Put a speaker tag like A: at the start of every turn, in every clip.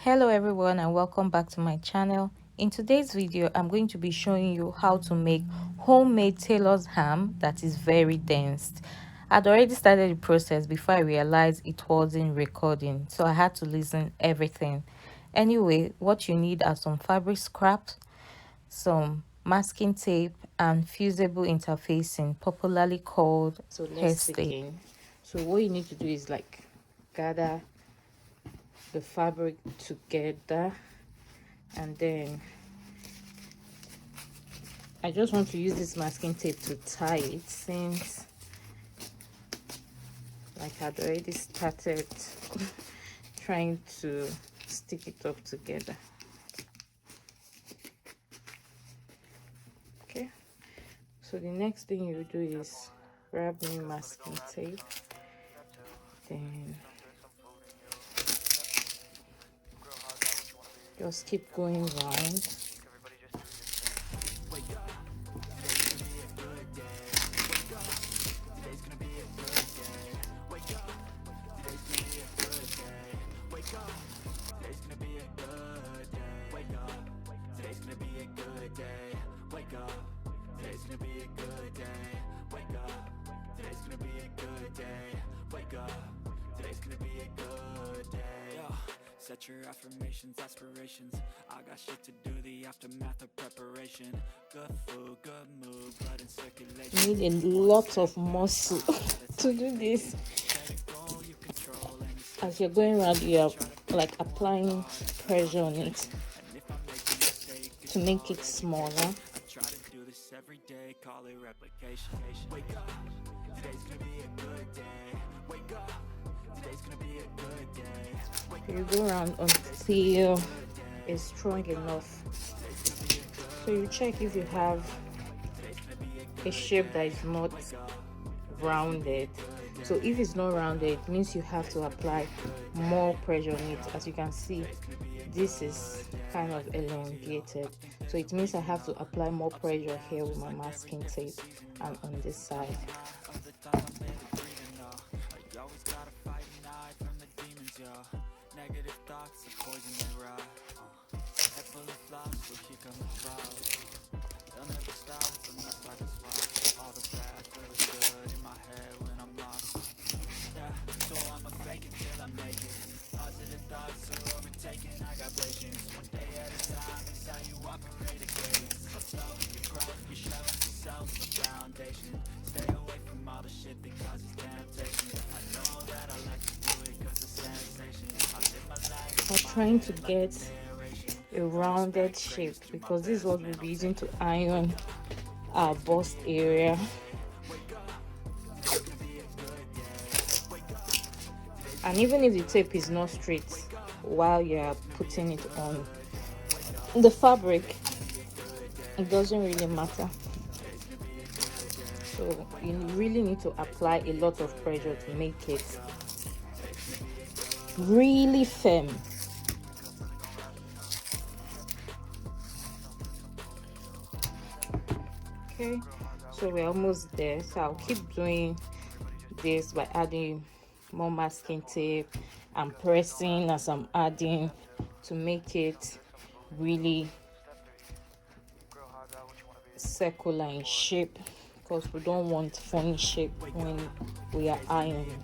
A: Hello everyone and welcome back to my channel. In today's video I'm going to be showing you how to make homemade Tailor's ham that is very dense. I'd already started the process before I realized it wasn't recording, so I had to listen everything. Anyway, what you need are some fabric scraps, some masking tape and fusible interfacing, popularly called let's begin. So what you need to do is gather the fabric together, and then I just want to use this masking tape to tie it, since I'd already started trying to stick it up together. Okay, so the next thing you do is grab new masking tape, then just keep going round.
B: Set your affirmations, aspirations. I got shit to do, the aftermath of preparation. Good food, good mood, blood in circulation.
A: You need a lot of muscle to do this. As you're going around, you're applying pressure on it to make it smaller.
B: Try to do this every day, call it replication. Wake up, today's gonna be a good day. Wake up, today's gonna be a good day.
A: You go around until it's strong enough. So you check if you have a shape that is not rounded. So if it's not rounded, it means you have to apply more pressure on it. As you can see, this is kind of elongated, so it means I have to apply more pressure here with my masking tape and on this side.
B: Negative thoughts are poison they rot. Head full of flaws, so here come the trials. They'll never stop unless I can spot all the bad, feels good in my head when I'm lost. Yeah, so I'ma fake it till I make it. Positive thoughts are overtaken, I got patience. One day at a time, it's how you operate a cadence. Slow, you grow, you show yourself a foundation. Stay away from all the shit that causes temptation. I know that I like to do it cause it's sensation.
A: I'm trying to get a rounded shape because this is what we'll be using to iron our bust area. And even if the tape is not straight while you're putting it on the fabric, it doesn't really matter. So you really need to apply a lot of pressure to make it really firm. Okay, so we're almost there. So I'll keep doing this by adding more masking tape and pressing as I'm adding to make it really circular in shape, because we don't want funny shape when we are ironing.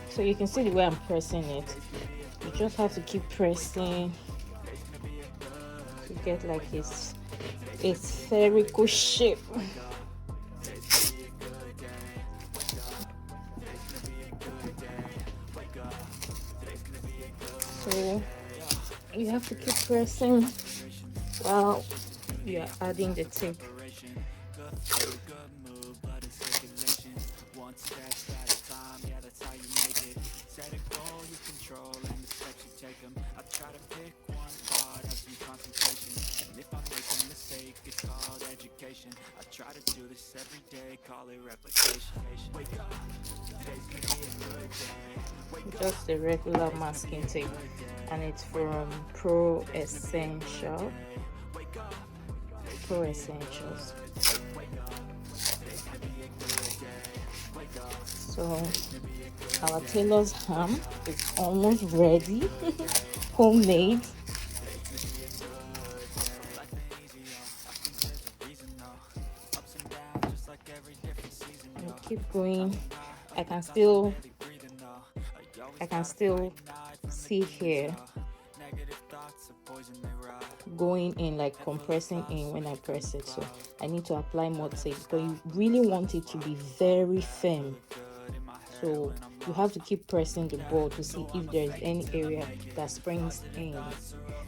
A: So you can see the way I'm pressing it. You just have to keep pressing to get like a spherical shape. So you have to keep pressing while you are adding the tape.
B: I try to do this every day, call it replication. Wake up, today's gonna be a good day.
A: Just a regular masking tape, and it's from Pro Essentials. So Our tailor's ham is almost ready. Homemade. And keep going. I can still see here going in, like compressing in when I press it. So I need to apply more tape because you really want it to be very firm. So you have to keep pressing the ball to see if there is any area that springs in.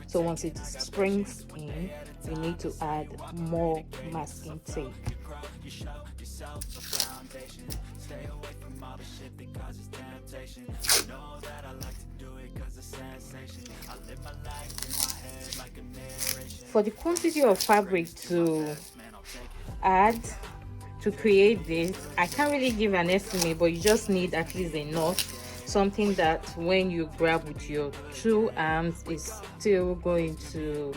A: So once it springs in, you need to add more masking tape. For the quantity of fabric to add to create this, I can't really give an estimate, but you just need at least enough, something that when you grab with your two arms is still going to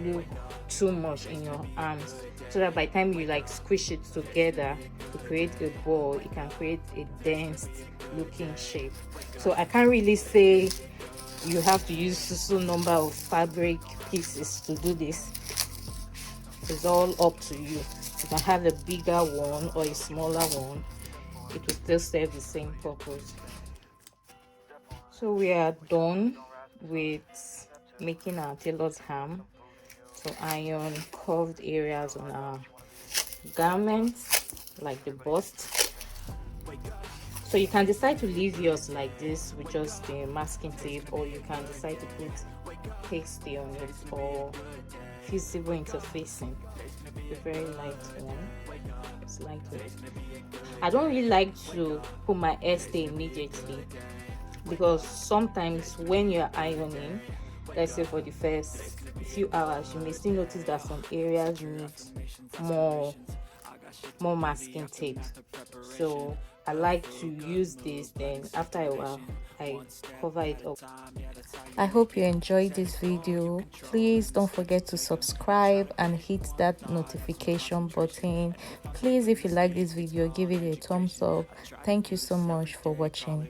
A: look too much in your arms, so that by the time you like squish it together to create a ball, it can create a dense looking shape. So I can't really say you have to use so number of fabric pieces to do this. It's all up to you. You can have a bigger one or a smaller one, it will still serve the same purpose. So we are done with making our tailor's ham to iron curved areas on our garments, like the bust. So you can decide to leave yours like this with just the masking tape, or you can decide to put pasty on it, or fusible interfacing, a very light one. It's lightweight. I don't really like to put my hair stay immediately, because sometimes when you're ironing, let's say for the first few hours, you may still notice that some areas need more masking tape. So I like to use this, then after a while I cover it up. I hope you enjoyed this video. Please don't forget to subscribe and hit that notification button. Please, if you like this video, give it a thumbs up. Thank you so much for watching.